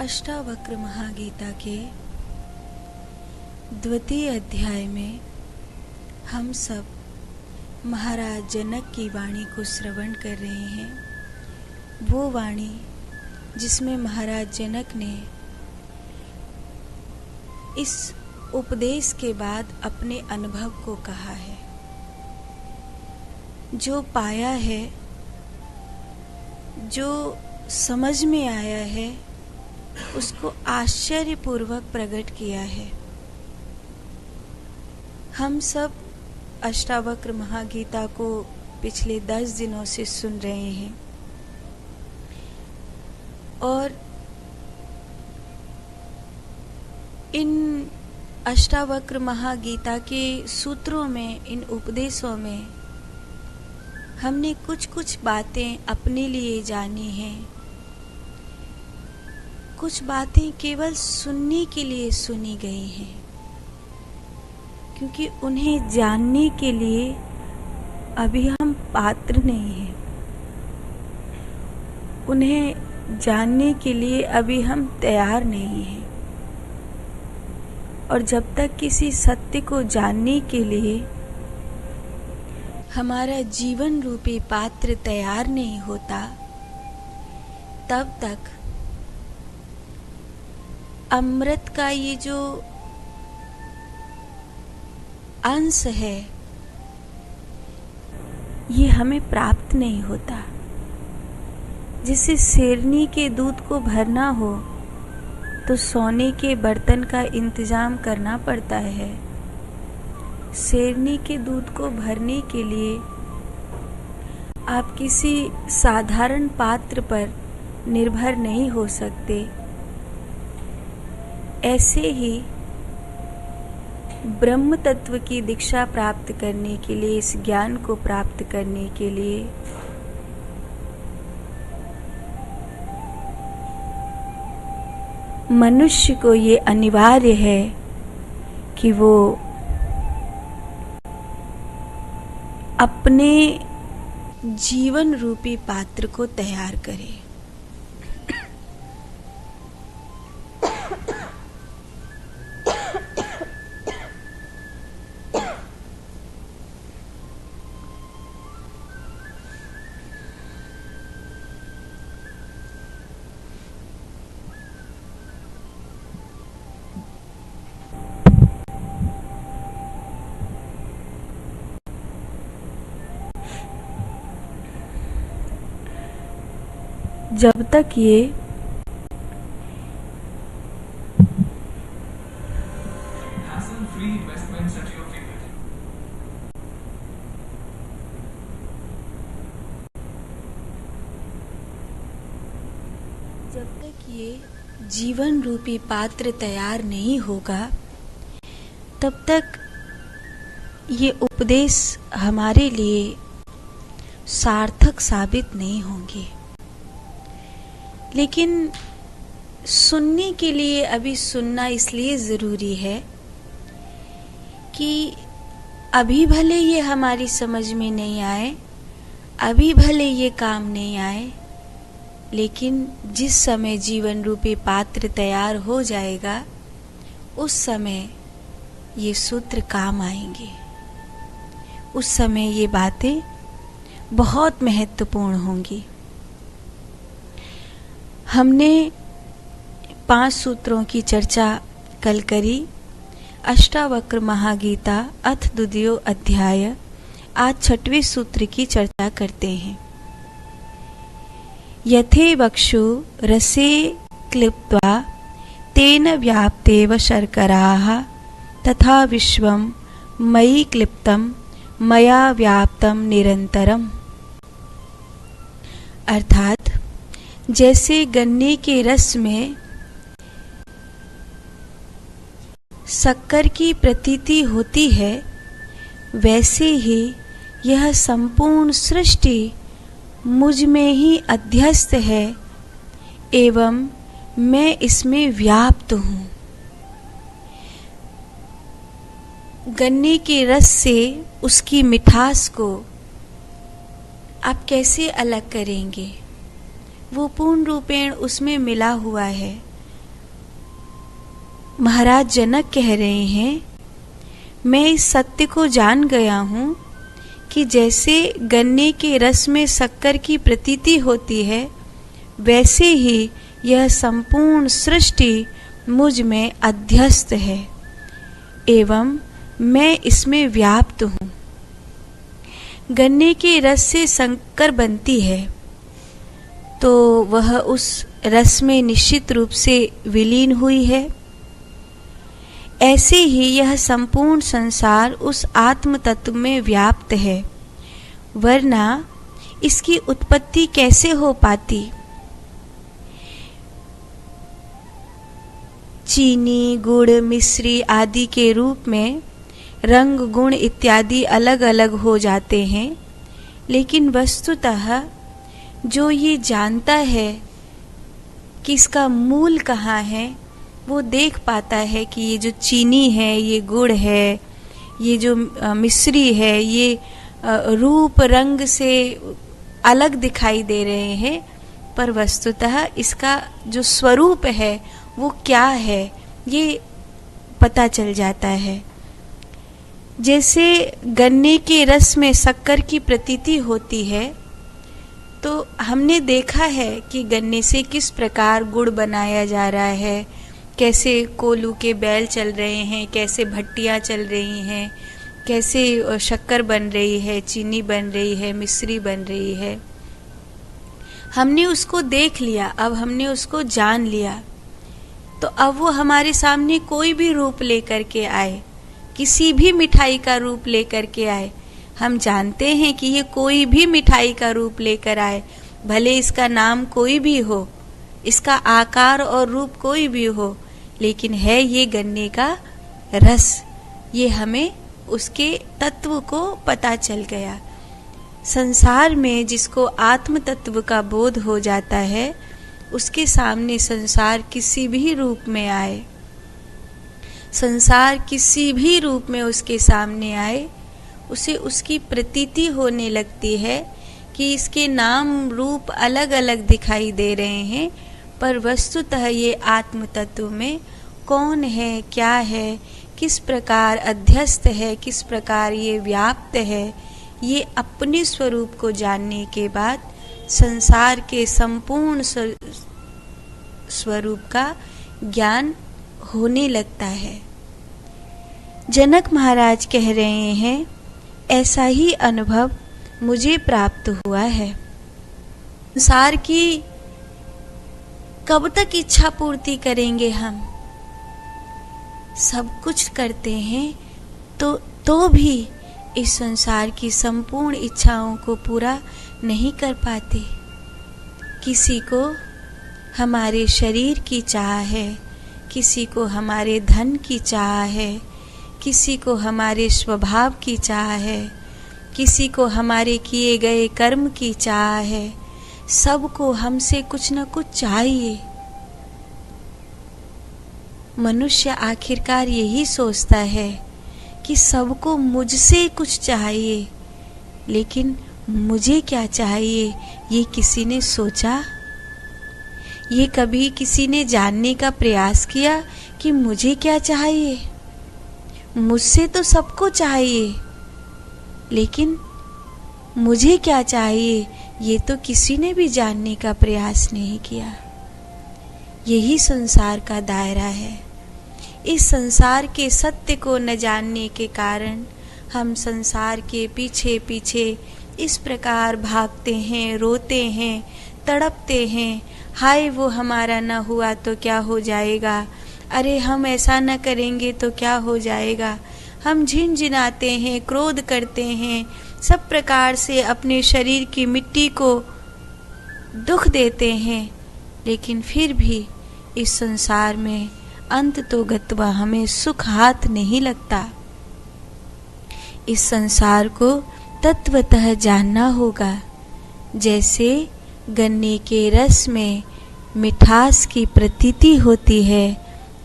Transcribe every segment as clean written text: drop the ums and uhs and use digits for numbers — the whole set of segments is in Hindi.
अष्टावक्र महागीता के द्वितीय अध्याय में हम सब महाराज जनक की वाणी को श्रवण कर रहे हैं। वो वाणी जिसमें महाराज जनक ने इस उपदेश के बाद अपने अनुभव को कहा है। जो पाया है, जो समझ में आया है, उसको आश्चर्यपूर्वक प्रकट किया है। हम सब अष्टावक्र महागीता को पिछले 10 दिनों से सुन रहे हैं और इन अष्टावक्र महागीता के सूत्रों में, इन उपदेशों में हमने कुछ बातें अपने लिए जानी हैं। कुछ बातें केवल सुनने के लिए सुनी गई हैं, क्योंकि उन्हें जानने के लिए अभी हम पात्र नहीं हैं। उन्हें जानने के लिए अभी हम तैयार नहीं हैं। और जब तक किसी सत्य को जानने के लिए हमारा जीवन रूपी पात्र तैयार नहीं होता, तब तक अमृत का ये जो अंश है, ये हमें प्राप्त नहीं होता। जिसे शेरनी के दूध को भरना हो तो सोने के बर्तन का इंतजाम करना पड़ता है। शेरनी के दूध को भरने के लिए आप किसी साधारण पात्र पर निर्भर नहीं हो सकते। ऐसे ही ब्रह्म तत्व की दीक्षा प्राप्त करने के लिए, इस ज्ञान को प्राप्त करने के लिए मनुष्य को ये अनिवार्य है कि वो अपने जीवन रूपी पात्र को तैयार करे। जब तक ये जीवन रूपी पात्र तैयार नहीं होगा, तब तक ये उपदेश हमारे लिए सार्थक साबित नहीं होंगे। लेकिन सुनने के लिए अभी सुनना इसलिए ज़रूरी है कि अभी भले ये हमारी समझ में नहीं आए, अभी भले ये काम नहीं आए, लेकिन जिस समय जीवन रूपी पात्र तैयार हो जाएगा, उस समय ये सूत्र काम आएंगे। उस समय ये बातें बहुत महत्वपूर्ण होंगी। हमने 5 सूत्रों की चर्चा कल करी। अष्टावक्र महागीता अथ द्वितीयो अध्याय, आज 6वें सूत्र की चर्चा करते हैं। यथे वक्षु रसे क्लिप्त्वा तेन व्याप्तेव शर्कराः तथा विश्वं मयि क्लिप्तं मया व्याप्तं निरंतरम्। अर्थात जैसे गन्ने के रस में शक्कर की प्रतीति होती है, वैसे ही यह संपूर्ण सृष्टि मुझ में ही अध्यस्त है एवं मैं इसमें व्याप्त हूँ। गन्ने के रस से उसकी मिठास को आप कैसे अलग करेंगे? वो पूर्ण रूपेण उसमें मिला हुआ है, महाराज जनक कह रहे हैं, मैं इस सत्य को जान गया हूँ कि जैसे गन्ने के रस में शक्कर की प्रतीति होती है, वैसे ही यह संपूर्ण सृष्टि मुझ में अध्यस्त है एवं मैं इसमें व्याप्त हूँ। गन्ने के रस से शक्कर बनती है तो वह उस रस में निश्चित रूप से विलीन हुई है। ऐसे ही यह संपूर्ण संसार उस आत्म तत्व में व्याप्त है, वरना इसकी उत्पत्ति कैसे हो पाती। चीनी, गुड़, मिश्री आदि के रूप में रंग, गुण इत्यादि अलग अलग हो जाते हैं, लेकिन वस्तुतः जो ये जानता है कि इसका मूल कहाँ है, वो देख पाता है कि ये जो चीनी है, ये गुड़ है, ये जो मिश्री है, ये रूप रंग से अलग दिखाई दे रहे हैं, पर वस्तुतः इसका जो स्वरूप है वो क्या है, ये पता चल जाता है। जैसे गन्ने के रस में शक्कर की प्रतीति होती है, तो हमने देखा है कि गन्ने से किस प्रकार गुड़ बनाया जा रहा है, कैसे कोलू के बैल चल रहे हैं, कैसे भट्टियाँ चल रही हैं, कैसे शक्कर बन रही है, चीनी बन रही है, मिश्री बन रही है। हमने उसको देख लिया, अब हमने उसको जान लिया, तो अब वो हमारे सामने कोई भी रूप लेकर के आए, किसी भी मिठाई का रूप लेकर के आए, हम जानते हैं कि ये कोई भी मिठाई का रूप लेकर आए, भले इसका नाम कोई भी हो, इसका आकार और रूप कोई भी हो, लेकिन है ये गन्ने का रस। ये हमें उसके तत्व को पता चल गया। संसार में जिसको आत्म तत्व का बोध हो जाता है, उसके सामने संसार किसी भी रूप में आए, संसार किसी भी रूप में उसके सामने आए, उसे उसकी प्रतीति होने लगती है कि इसके नाम रूप अलग अलग दिखाई दे रहे हैं, पर वस्तुतः ये आत्म तत्व में कौन है, क्या है, किस प्रकार अध्यस्त है, किस प्रकार ये व्याप्त है, ये अपने स्वरूप को जानने के बाद संसार के संपूर्ण स्वरूप का ज्ञान होने लगता है। जनक महाराज कह रहे हैं, ऐसा ही अनुभव मुझे प्राप्त हुआ है। संसार की कब तक इच्छा पूर्ति करेंगे हम? सब कुछ करते हैं तो भी इस संसार की संपूर्ण इच्छाओं को पूरा नहीं कर पाते। किसी को हमारे शरीर की चाह है, किसी को हमारे धन की चाह है, किसी को हमारे स्वभाव की चाह है, किसी को हमारे किए गए कर्म की चाह है। सबको हमसे कुछ न कुछ चाहिए। मनुष्य आखिरकार यही सोचता है कि सबको मुझसे कुछ चाहिए, लेकिन मुझे क्या चाहिए ये किसी ने सोचा? ये कभी किसी ने जानने का प्रयास किया कि मुझे क्या चाहिए? मुझसे तो सबको चाहिए, लेकिन मुझे क्या चाहिए ये तो किसी ने भी जानने का प्रयास नहीं किया। यही संसार का दायरा है। इस संसार के सत्य को न जानने के कारण हम संसार के पीछे पीछे इस प्रकार भागते हैं, रोते हैं, तड़पते हैं। हाय वो हमारा न हुआ तो क्या हो जाएगा, अरे हम ऐसा न करेंगे तो क्या हो जाएगा। हम झिनझिनाते हैं, क्रोध करते हैं, सब प्रकार से अपने शरीर की मिट्टी को दुख देते हैं, लेकिन फिर भी इस संसार में अंत तो गत्वा हमें सुख हाथ नहीं लगता। इस संसार को तत्वतः जानना होगा। जैसे गन्ने के रस में मिठास की प्रतीति होती है,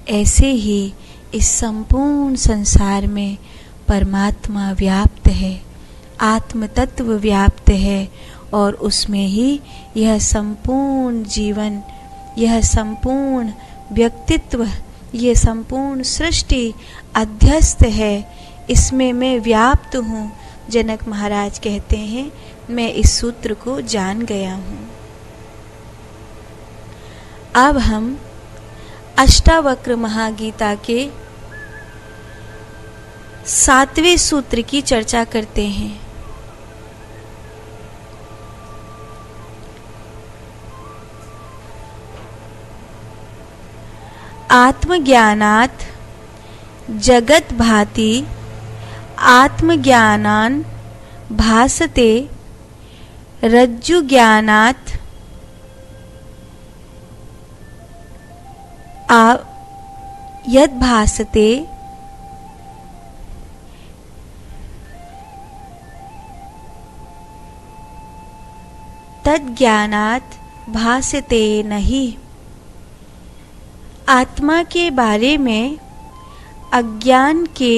ऐसे ही इस संपूर्ण संसार में परमात्मा व्याप्त है, आत्म तत्व व्याप्त है, और उसमें ही यह संपूर्ण जीवन, यह संपूर्ण व्यक्तित्व, ये संपूर्ण सृष्टि अध्यस्त है, इसमें मैं व्याप्त हूँ। जनक महाराज कहते हैं मैं इस सूत्र को जान गया हूँ। अब हम अष्टावक्र महागीता के 7वें सूत्र की चर्चा करते हैं। आत्मज्ञानात् जगत् भाति आत्मज्ञानान् भासते रज्जुज्ञानात् यद् भासते तज्ज्ञानात् भासते नहीं। आत्मा के बारे में अज्ञान के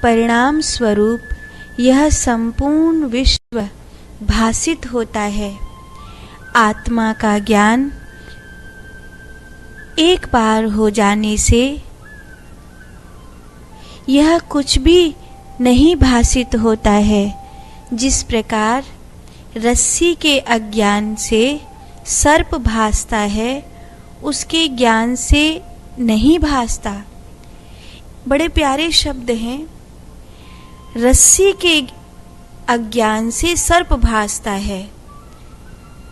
परिणाम स्वरूप यह संपूर्ण विश्व भासित होता है। आत्मा का ज्ञान एक बार हो जाने से यह कुछ भी नहीं भासित होता है। जिस प्रकार रस्सी के अज्ञान से सर्प भासता है, उसके ज्ञान से नहीं भासता। बड़े प्यारे शब्द हैं। रस्सी के अज्ञान से सर्प भासता है।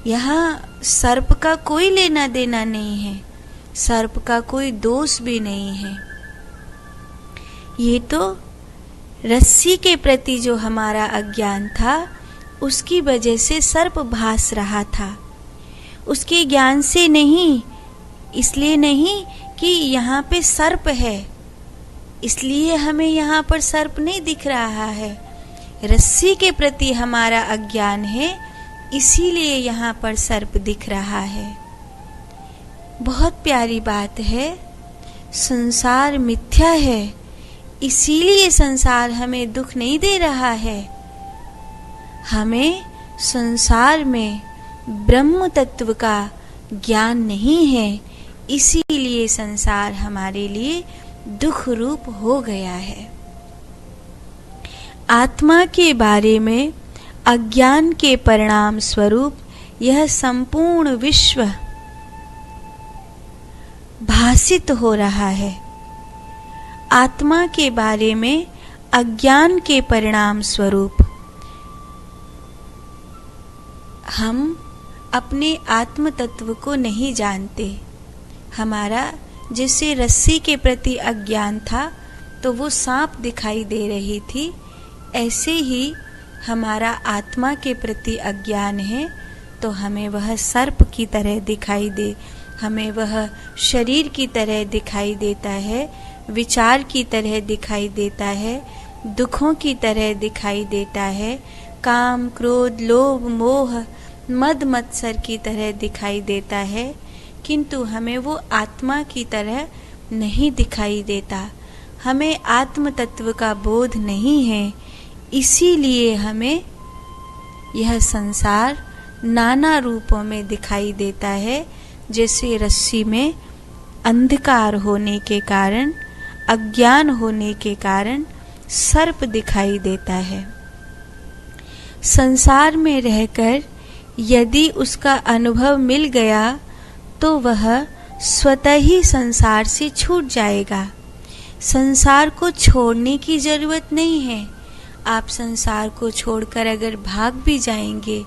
यहाँ सर्प का कोई लेना देना नहीं है, सर्प का कोई दोष भी नहीं है। ये तो रस्सी के प्रति जो हमारा अज्ञान था, उसकी वजह से सर्प भास रहा था, उसके ज्ञान से नहीं। इसलिए नहीं कि यहाँ पे सर्प है, इसलिए हमें यहाँ पर सर्प नहीं दिख रहा है। रस्सी के प्रति हमारा अज्ञान है, इसीलिए यहाँ पर सर्प दिख रहा है। बहुत प्यारी बात है। संसार मिथ्या है, इसीलिए संसार हमें दुख नहीं दे रहा है। हमें संसार में ब्रह्म तत्व का ज्ञान नहीं है, इसीलिए संसार हमारे लिए दुख रूप हो गया है। आत्मा के बारे में अज्ञान के परिणाम स्वरूप यह संपूर्ण विश्व भासित हो रहा है। आत्मा के बारे में अज्ञान के परिणाम स्वरूप हम अपने आत्म तत्व को नहीं जानते। हमारा जैसे रस्सी के प्रति अज्ञान था तो वो सांप दिखाई दे रही थी, ऐसे ही हमारा आत्मा के प्रति अज्ञान है तो हमें वह सर्प की तरह दिखाई दे, हमें वह शरीर की तरह दिखाई देता है, विचार की तरह दिखाई देता है, दुखों की तरह दिखाई देता है, काम क्रोध लोभ मोह मद मत्सर की तरह दिखाई देता है, किंतु हमें वो आत्मा की तरह नहीं दिखाई देता। हमें आत्म तत्व का बोध नहीं है, इसीलिए हमें यह संसार नाना रूपों में दिखाई देता है। जैसे रस्सी में अंधकार होने के कारण, अज्ञान होने के कारण सर्प दिखाई देता है। संसार में रहकर यदि उसका अनुभव मिल गया तो वह स्वतः ही संसार से छूट जाएगा। संसार को छोड़ने की जरूरत नहीं है। आप संसार को छोड़कर अगर भाग भी जाएंगे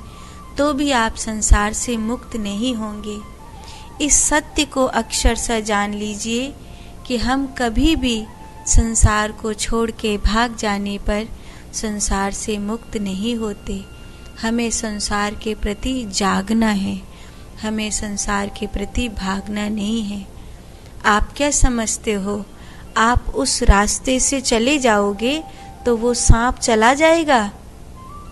तो भी आप संसार से मुक्त नहीं होंगे। इस सत्य को अक्षरशः जान लीजिए कि हम कभी भी संसार को छोड़ के भाग जाने पर संसार से मुक्त नहीं होते। हमें संसार के प्रति जागना है, हमें संसार के प्रति भागना नहीं है। आप क्या समझते हो, आप उस रास्ते से चले जाओगे तो वो सांप चला जाएगा?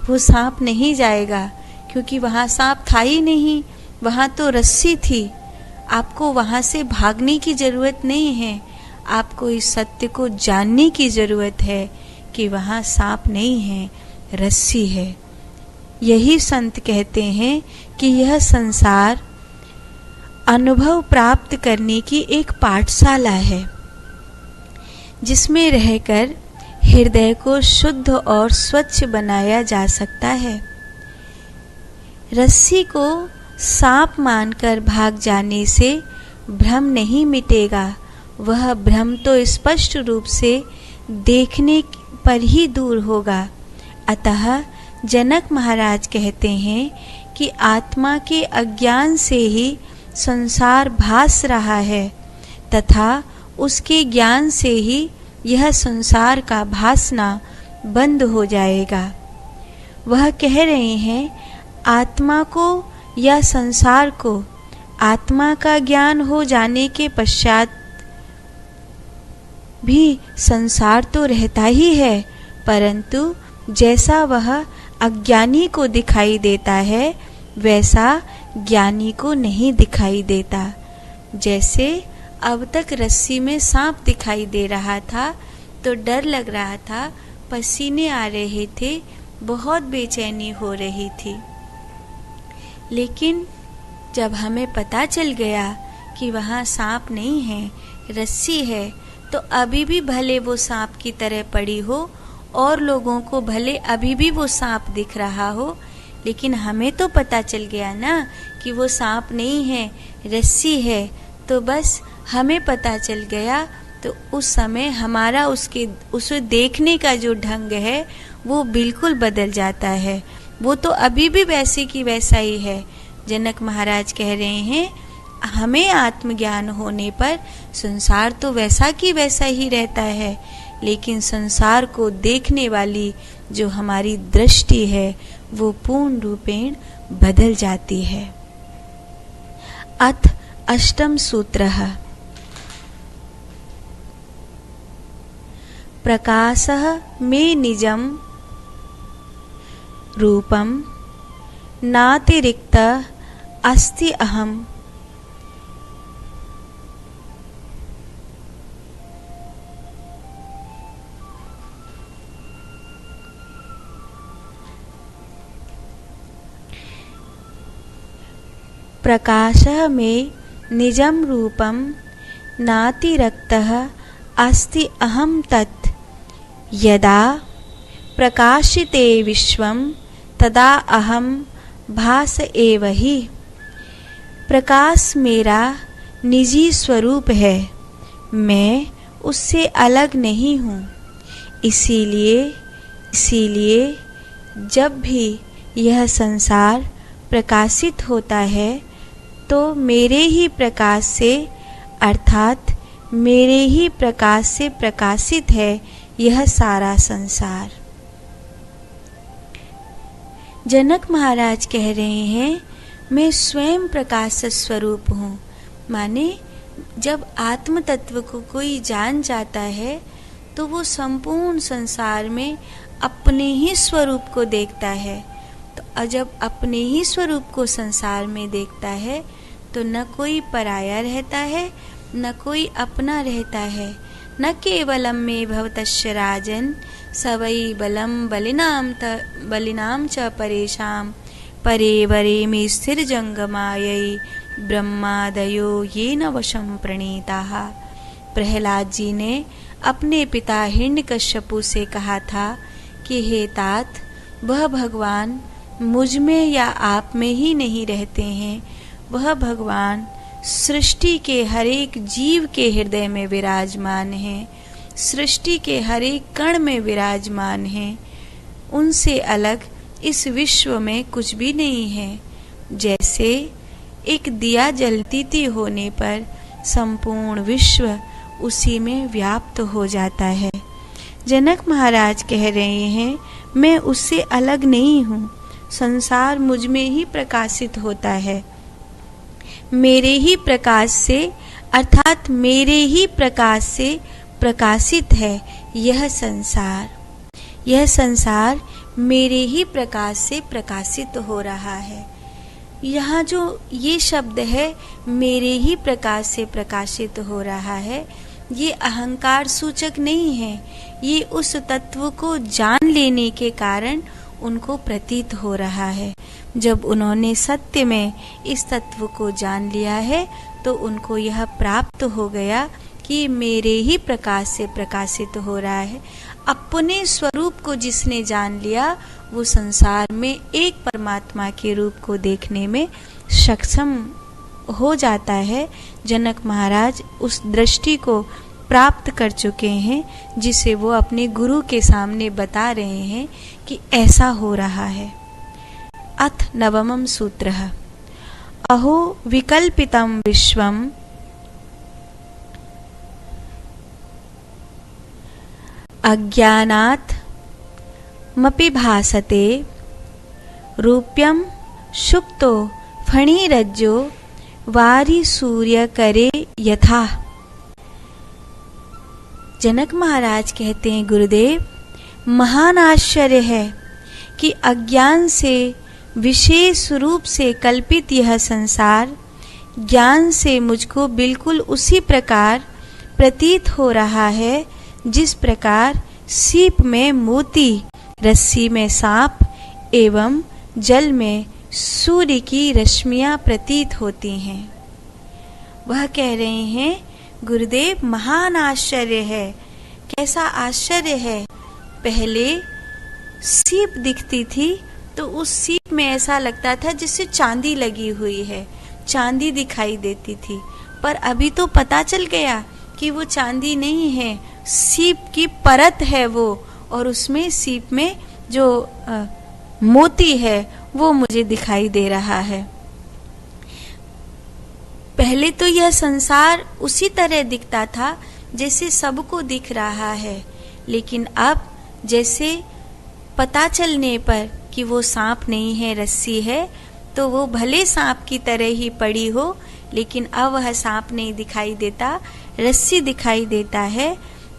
वो सांप नहीं जाएगा, क्योंकि वहाँ सांप था ही नहीं, वहाँ तो रस्सी थी। आपको वहाँ से भागने की जरूरत नहीं है, आपको इस सत्य को जानने की जरूरत है कि वहाँ सांप नहीं है, रस्सी है। यही संत कहते हैं कि यह संसार अनुभव प्राप्त करने की एक पाठशाला है। जिसमें रहकर हृदय को शुद्ध और स्वच्छ बनाया जा सकता है। रस्सी को सांप मानकर भाग जाने से भ्रम नहीं मिटेगा, वह भ्रम तो स्पष्ट रूप से देखने पर ही दूर होगा। अतः जनक महाराज कहते हैं कि आत्मा के अज्ञान से ही संसार भास रहा है तथा उसके ज्ञान से ही यह संसार का भासना बंद हो जाएगा। वह कह रहे हैं, आत्मा को या संसार को आत्मा का ज्ञान हो जाने के पश्चात भी संसार तो रहता ही है, परंतु जैसा वह अज्ञानी को दिखाई देता है वैसा ज्ञानी को नहीं दिखाई देता। जैसे अब तक रस्सी में सांप दिखाई दे रहा था तो डर लग रहा था, पसीने आ रहे थे, बहुत बेचैनी हो रही थी। लेकिन जब हमें पता चल गया कि वहाँ सांप नहीं है, रस्सी है, तो अभी भी भले वो सांप की तरह पड़ी हो और लोगों को भले अभी भी वो सांप दिख रहा हो, लेकिन हमें तो पता चल गया ना कि वो सांप नहीं है, रस्सी है। तो बस हमें पता चल गया, तो उस समय हमारा उसे देखने का जो ढंग है वो बिल्कुल बदल जाता है। वो तो अभी भी वैसे की वैसा ही है। जनक महाराज कह रहे हैं, हमें आत्मज्ञान होने पर संसार तो वैसा की वैसा ही रहता है, लेकिन संसार को देखने वाली जो हमारी दृष्टि है वो पूर्ण रूपेण बदल जाती है। अथ अष्टम सूत्रः प्रकाशः मे निजं रूपं नातिरिक्त अस्ति अहम्। प्रकाशः मे निजं रूपं नातिरिक्तः अस्ति अहं तत् यदा प्रकाशिते विश्वं तदा अहम भास एव ही। प्रकाश मेरा निजी स्वरूप है, मैं उससे अलग नहीं हूँ। इसीलिए जब भी यह संसार प्रकाशित होता है तो मेरे ही प्रकाश से अर्थात मेरे ही प्रकाश से प्रकाशित है यह सारा संसार। जनक महाराज कह रहे हैं, मैं स्वयं प्रकाश स्वरूप हूँ। माने जब आत्म तत्व को कोई जान जाता है तो वो संपूर्ण संसार में अपने ही स्वरूप को देखता है। तो जब अपने ही स्वरूप को संसार में देखता है तो न कोई पराया रहता है, न कोई अपना रहता है। न केवलम में भवतस्य राजन सवै बलम बलिनाम च परेशाम परे वरे में स्थिर जंगमायै ब्रह्मादयो ये न वशम प्रणीताः। प्रहलाद जी ने अपने पिता हिरण्यकश्यपु से कहा था कि हे तात, वह भगवान मुझ में या आप में ही नहीं रहते हैं, वह भगवान सृष्टि के हर एक जीव के हृदय में विराजमान है, सृष्टि के हर एक कण में विराजमान है। उनसे अलग इस विश्व में कुछ भी नहीं है। जैसे एक दिया जलती होने पर संपूर्ण विश्व उसी में व्याप्त हो जाता है। जनक महाराज कह रहे हैं, मैं उससे अलग नहीं हूँ, संसार मुझ में ही प्रकाशित होता है। मेरे ही प्रकाश से अर्थात मेरे ही प्रकाश से प्रकाशित है यह संसार। यह संसार मेरे ही प्रकाश से प्रकाशित हो रहा है। यहाँ जो ये शब्द है मेरे ही प्रकाश से प्रकाशित हो रहा है, ये अहंकार सूचक नहीं है। ये उस तत्व को जान लेने के कारण उनको प्रतीत हो रहा है। जब उन्होंने सत्य में इस तत्व को जान लिया है तो उनको यह प्राप्त हो गया कि मेरे ही प्रकाश से प्रकाशित हो रहा है। अपने स्वरूप को जिसने जान लिया वो संसार में एक परमात्मा के रूप को देखने में सक्षम हो जाता है। जनक महाराज उस दृष्टि को प्राप्त कर चुके हैं जिसे वो अपने गुरु के सामने बता रहे हैं कि ऐसा हो रहा है। अथ नवमं सूत्रः अहो विकल्पितं विश्वम् अज्ञानात् मपि भासते रूप्यं शुक्तो फणिरज्जो वारी सूर्य करे यथा। जनक महाराज कहते हैं, गुरुदेव, महान आश्चर्य है कि अज्ञान से विशेष रूप से कल्पित यह संसार ज्ञान से मुझको बिल्कुल उसी प्रकार प्रतीत हो रहा है जिस प्रकार सीप में मोती, रस्सी में सांप एवं जल में सूर्य की रश्मियां प्रतीत होती हैं। वह कह रहे हैं, गुरुदेव, महान आश्चर्य है। कैसा आश्चर्य है? पहले सीप दिखती थी तो उस सीप में ऐसा लगता था जिससे चांदी लगी हुई है, चांदी दिखाई देती थी। पर अभी तो पता चल गया कि वो चांदी नहीं है, सीप की परत है वो, और उसमें सीप में जो मोती है वो मुझे दिखाई दे रहा है। पहले तो यह संसार उसी तरह दिखता था जैसे सबको दिख रहा है, लेकिन अब जैसे पता चलने पर कि वो सांप नहीं है, रस्सी है, तो वो भले सांप की तरह ही पड़ी हो, लेकिन अब वह सांप नहीं दिखाई देता, रस्सी दिखाई देता है।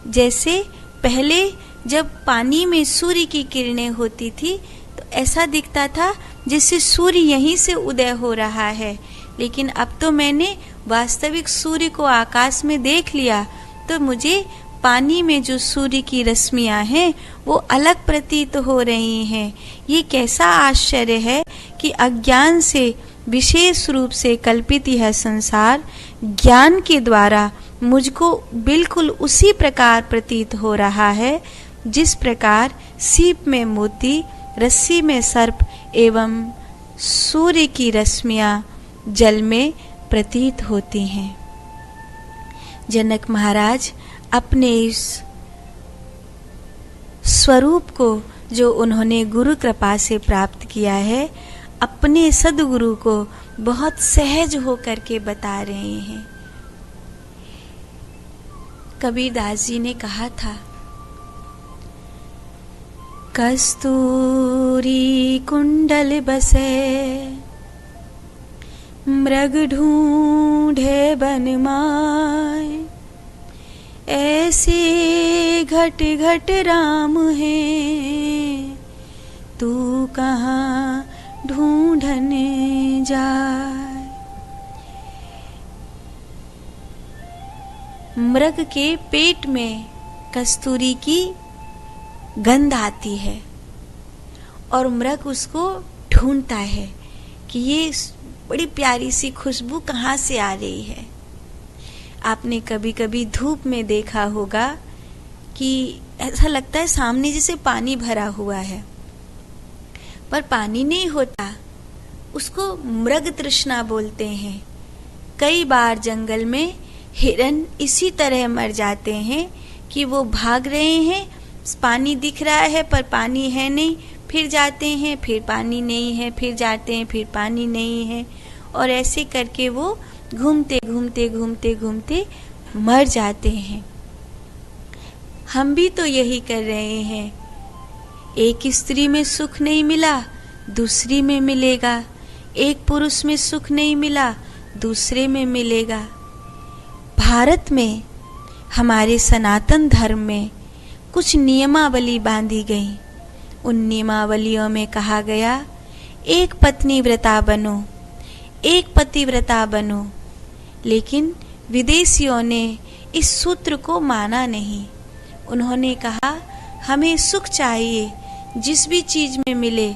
जैसे पहले जब पानी में सूर्य की किरणें होती थी तो ऐसा दिखता था जैसे सूर्य यहीं से उदय हो रहा है, लेकिन अब तो मैंने वास्तविक सूर्य को आकाश में देख लिया तो मुझे पानी में जो सूर्य की रश्मियां हैं वो अलग प्रतीत हो रही हैं। ये कैसा आश्चर्य है कि अज्ञान से विशेष रूप से कल्पित यह संसार ज्ञान के द्वारा मुझको बिल्कुल उसी प्रकार प्रतीत हो रहा है जिस प्रकार सीप में मोती, रस्सी में सर्प एवं सूर्य की रश्मियां जल में प्रतीत होती हैं। जनक महाराज अपने इस स्वरूप को जो उन्होंने गुरु कृपा से प्राप्त किया है, अपने सद्गुरु को बहुत सहज होकर के बता रहे हैं। कबीरदास जी ने कहा था, कस्तूरी कुंडल बसे मृग ढूंढे बन माय, ऐसे घट घट राम है तू कहाँ ढूंढने जाए। मृग के पेट में कस्तूरी की गंध आती है और मृग उसको ढूंढता है कि ये बड़ी प्यारी सी खुशबू कहाँ से आ रही है। आपने कभी कभी धूप में देखा होगा कि ऐसा लगता है सामने जैसे पानी भरा हुआ है, पर पानी नहीं होता, उसको मृग तृष्णा बोलते हैं। कई बार जंगल में हिरन इसी तरह मर जाते हैं कि वो भाग रहे हैं, पानी दिख रहा है पर पानी है नहीं, फिर जाते हैं, फिर पानी नहीं है, फिर जाते हैं, फिर पानी नहीं है, और ऐसे करके वो घूमते घूमते घूमते घूमते मर जाते हैं। हम भी तो यही कर रहे हैं। एक स्त्री में सुख नहीं मिला, दूसरी में मिलेगा। एक पुरुष में सुख नहीं मिला, दूसरे में मिलेगा। भारत में हमारे सनातन धर्म में कुछ नियमावली बांधी गई। उन नियमावलियों में कहा गया, एक पत्नी व्रता बनो, एक पतिव्रता बनो। लेकिन विदेशियों ने इस सूत्र को माना नहीं। उन्होंने कहा, हमें सुख चाहिए, जिस भी चीज में मिले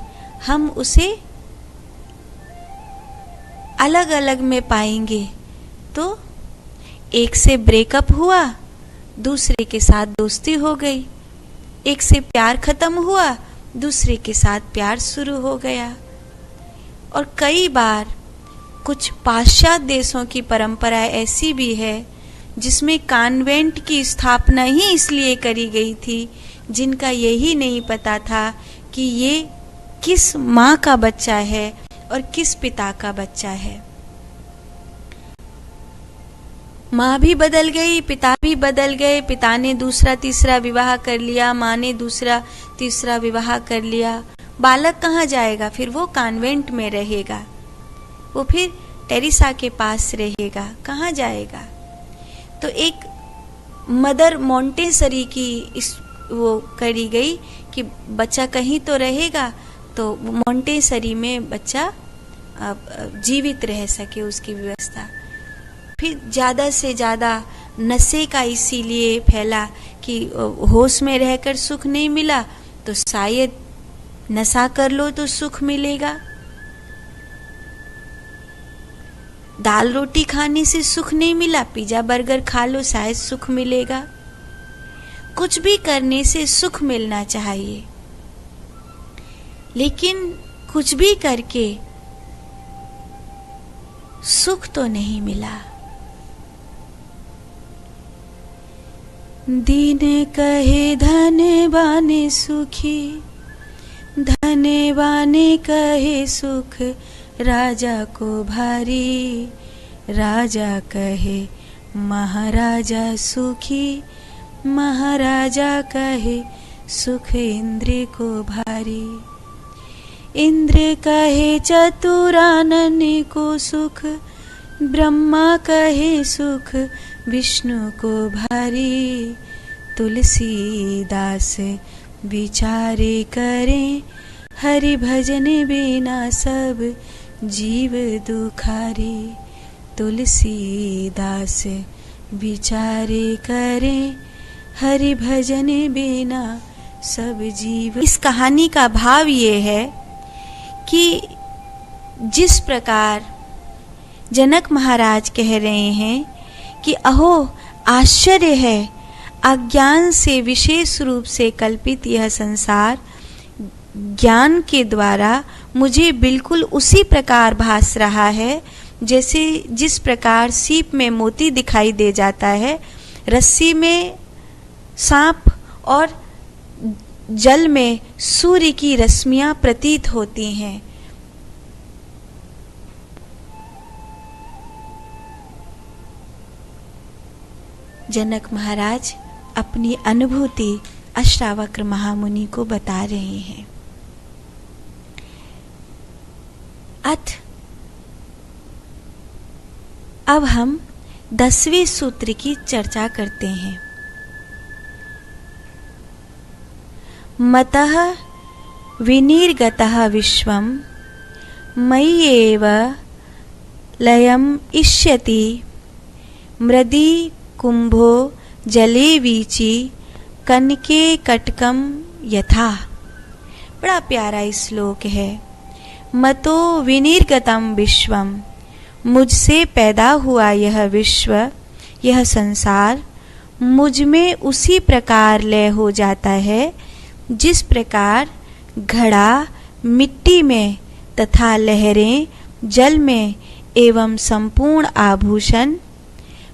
हम उसे अलग अलग में पाएंगे। तो एक से ब्रेकअप हुआ, दूसरे के साथ दोस्ती हो गई। एक से प्यार खत्म हुआ, दूसरे के साथ प्यार शुरू हो गया। और कई बार कुछ पाश्चात्य देशों की परंपरा ऐसी भी है जिसमें कॉन्वेंट की स्थापना ही इसलिए करी गई थी, जिनका यही नहीं पता था कि ये किस माँ का बच्चा है और किस पिता का बच्चा है। माँ भी बदल गई, पिता भी बदल गए। पिता ने दूसरा तीसरा विवाह कर लिया, माँ ने दूसरा तीसरा विवाह कर लिया। बालक कहाँ जाएगा? फिर वो कॉन्वेंट में रहेगा, वो फिर टेरेसा के पास रहेगा, कहाँ जाएगा? तो एक मदर मोंटेसरी की वो करी गई कि बच्चा कहीं तो रहेगा, तो मोंटेसरी में बच्चा जीवित रह सके, उसकी व्यवस्था। फिर ज़्यादा से ज़्यादा नशे का इसीलिए फैला कि होश में रहकर सुख नहीं मिला, तो शायद नशा कर लो तो सुख मिलेगा। दाल रोटी खाने से सुख नहीं मिला, पिज्जा बर्गर खा लो शायद सुख मिलेगा। कुछ भी करने से सुख मिलना चाहिए, लेकिन कुछ भी करके सुख तो नहीं मिला। दीन कहे धनवाने सुखी, धनवाने कहे सुख राजा को भारी। राजा कहे महाराजा सुखी, महाराजा कहे सुख इंद्र को भारी। इंद्र कहे चतुरानन को सुख, ब्रह्मा कहे सुख विष्णु को भारी। तुलसीदास विचारे करें, हरि भजन बिना सब जीव दुखारी। तुलसीदास विचारे करें, हरि भजन बिना सब जीव। इस कहानी का भाव ये है कि जिस प्रकार जनक महाराज कह रहे हैं कि अहो आश्चर्य है, अज्ञान से विशेष रूप से कल्पित यह संसार ज्ञान के द्वारा मुझे बिल्कुल उसी प्रकार भास रहा है जैसे जिस प्रकार सीप में मोती दिखाई दे जाता है, रस्सी में सांप और जल में सूर्य की रश्मियां प्रतीत होती हैं। जनक महाराज अपनी अनुभूति अष्टावक्र महामुनि को बता रहे हैं। अब हम 10वें सूत्र की चर्चा करते हैं। मतः विनिर्गतः विश्वं मयि एव लयम् इष्यति, मृदि कुंभो जले वीची कनके कटकम यथा। बड़ा प्यारा श्लोक है। मतो विनिर्गतम विश्वम, मुझसे पैदा हुआ यह विश्व, यह संसार मुझ में उसी प्रकार लय हो जाता है जिस प्रकार घड़ा मिट्टी में तथा लहरें जल में एवं संपूर्ण आभूषण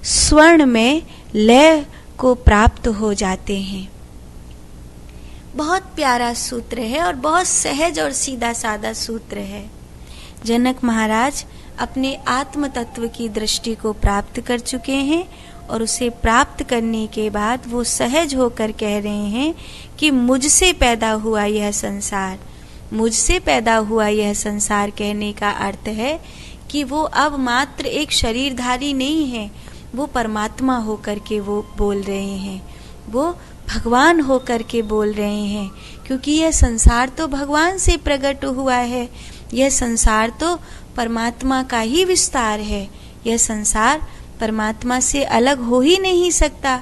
स्वर्ण में लय को प्राप्त हो जाते हैं। बहुत प्यारा सूत्र है और बहुत सहज और सीधा साधा सूत्र है। जनक महाराज अपने आत्म तत्व की दृष्टि को प्राप्त कर चुके हैं और उसे प्राप्त करने के बाद वो सहज होकर कह रहे हैं कि मुझसे पैदा हुआ यह संसार, मुझसे पैदा हुआ यह संसार कहने का अर्थ है कि वो अब मात्र एक शरीरधारी नहीं है, वो परमात्मा होकर के वो बोल रहे हैं, वो भगवान होकर के बोल रहे हैं, क्योंकि यह संसार तो भगवान से प्रकट हुआ है, यह संसार तो परमात्मा का ही विस्तार है, यह संसार परमात्मा से अलग हो ही नहीं सकता।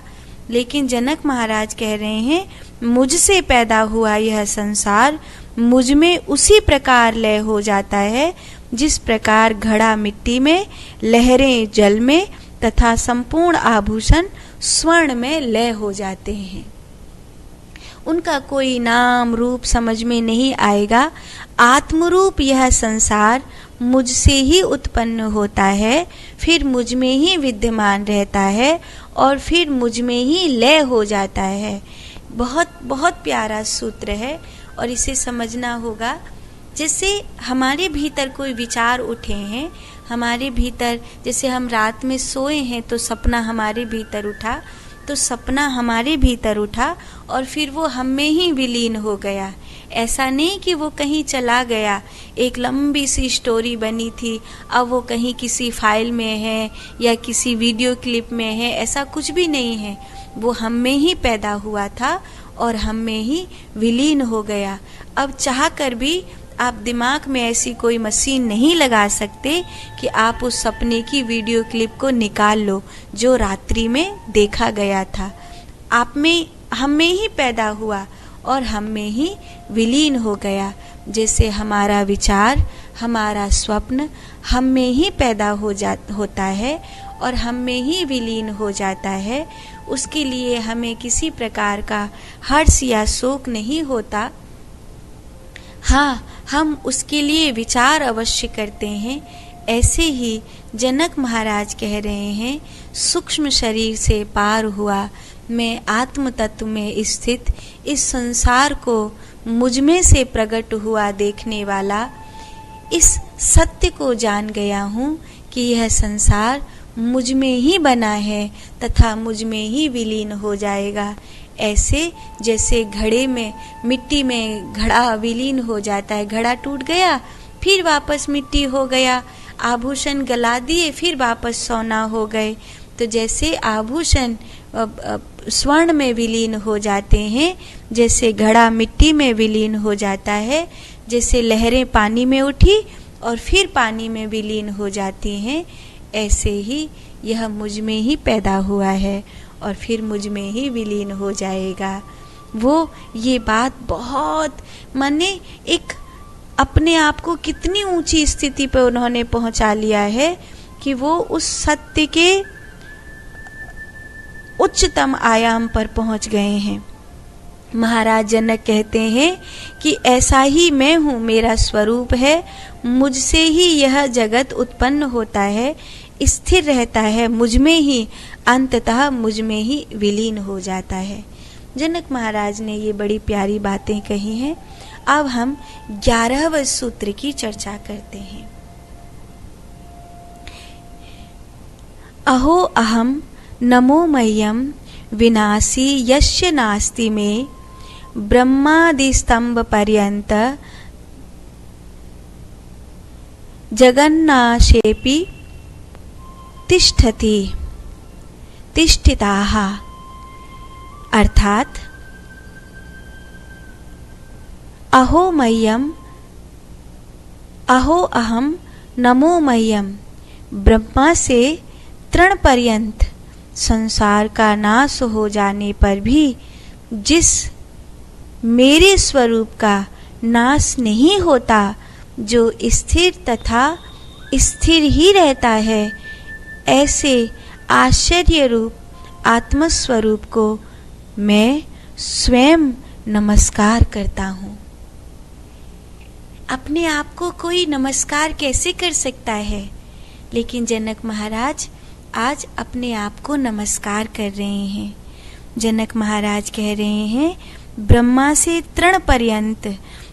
लेकिन जनक महाराज कह रहे हैं मुझसे पैदा हुआ यह संसार मुझ में उसी प्रकार लय हो जाता है जिस प्रकार घड़ा मिट्टी में, लहरें जल में तथा संपूर्ण आभूषण स्वर्ण में लय हो जाते हैं। उनका कोई नाम रूप समझ में नहीं आएगा। आत्मरूप यह संसार मुझसे ही उत्पन्न होता है, फिर मुझ में ही विद्यमान रहता है और फिर मुझ में ही लय हो जाता है। बहुत बहुत प्यारा सूत्र है और इसे समझना होगा। जैसे हमारे भीतर कोई विचार उठे हैं, हमारे भीतर, जैसे हम रात में सोए हैं तो सपना हमारे भीतर उठा, तो सपना हमारे भीतर उठा और फिर वो हम में ही विलीन हो गया। ऐसा नहीं कि वो कहीं चला गया, एक लंबी सी स्टोरी बनी थी, अब वो कहीं किसी फाइल में है या किसी वीडियो क्लिप में है, ऐसा कुछ भी नहीं है। वो हम में ही पैदा हुआ था और हम में ही विलीन हो गया। अब चाह कर भी आप दिमाग में ऐसी कोई मशीन नहीं लगा सकते कि आप उस सपने की वीडियो क्लिप को निकाल लो जो रात्रि में देखा गया था। आप में, हम में ही पैदा हुआ और हम में ही विलीन हो गया। जैसे हमारा विचार, हमारा स्वप्न हम में ही पैदा होता है और हम में ही विलीन हो जाता है। उसके लिए हमें किसी प्रकार का हर्ष या शोक नहीं होता। हाँ, हम उसके लिए विचार अवश्य करते हैं। ऐसे ही जनक महाराज कह रहे हैं, सूक्ष्म शरीर से पार हुआ मैं आत्म तत्व में स्थित, इस संसार को मुझ में से प्रकट हुआ देखने वाला, इस सत्य को जान गया हूँ कि यह संसार मुझ में ही बना है तथा मुझ में ही विलीन हो जाएगा। ऐसे जैसे घड़े में, मिट्टी में घड़ा विलीन हो जाता है, घड़ा टूट गया फिर वापस मिट्टी हो गया, आभूषण गला दिए फिर वापस सोना हो गए। तो जैसे आभूषण स्वर्ण में विलीन हो जाते हैं, जैसे घड़ा मिट्टी में विलीन हो जाता है, जैसे लहरें पानी में उठी और फिर पानी में विलीन हो जाती हैं, ऐसे ही यह मुझ में ही पैदा हुआ है और फिर मुझ में ही विलीन हो जाएगा। वो ये बात बहुत, माने एक अपने आप को कितनी ऊंची स्थिति पे उन्होंने पहुंचा लिया है कि वो उस सत्य के उच्चतम आयाम पर पहुंच गए हैं। महाराज जनक कहते हैं कि ऐसा ही मैं हूँ, मेरा स्वरूप है, मुझसे ही यह जगत उत्पन्न होता है, स्थिर रहता है मुझ में ही, अंततः मुझ में ही विलीन हो जाता है। जनक महाराज ने ये बड़ी प्यारी बातें कही हैं। अब हम 11वें सूत्र की चर्चा करते हैं। अहो अहम नमो मह्यम विनाशी यस्य नास्ति में ब्रह्मादि स्तंभ पर्यंत जगन्नाशेपि तिष्ठति तिष्ठिताः। अर्थात अहो मह्यम, अहो अहम नमो मह्यम, ब्रह्मा से तृण पर्यंत संसार का नाश हो जाने पर भी जिस मेरे स्वरूप का नाश नहीं होता, जो स्थिर तथा स्थिर ही रहता है, ऐसे आश्चर्य रूप आत्मस्वरूप को मैं स्वयं नमस्कार करता हूँ। अपने आप को कोई नमस्कार कैसे कर सकता है, लेकिन जनक महाराज आज अपने आप को नमस्कार कर रहे हैं। जनक महाराज कह रहे हैं, ब्रह्मा से तृण पर्यंत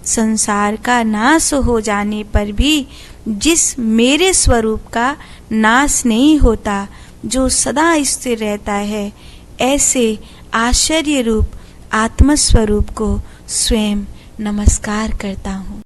संसार का नाश हो जाने पर भी जिस मेरे स्वरूप का नाश नहीं होता, जो सदा स्थिर रहता है, ऐसे आश्चर्य रूप आत्मस्वरूप को स्वयं नमस्कार करता हूँ।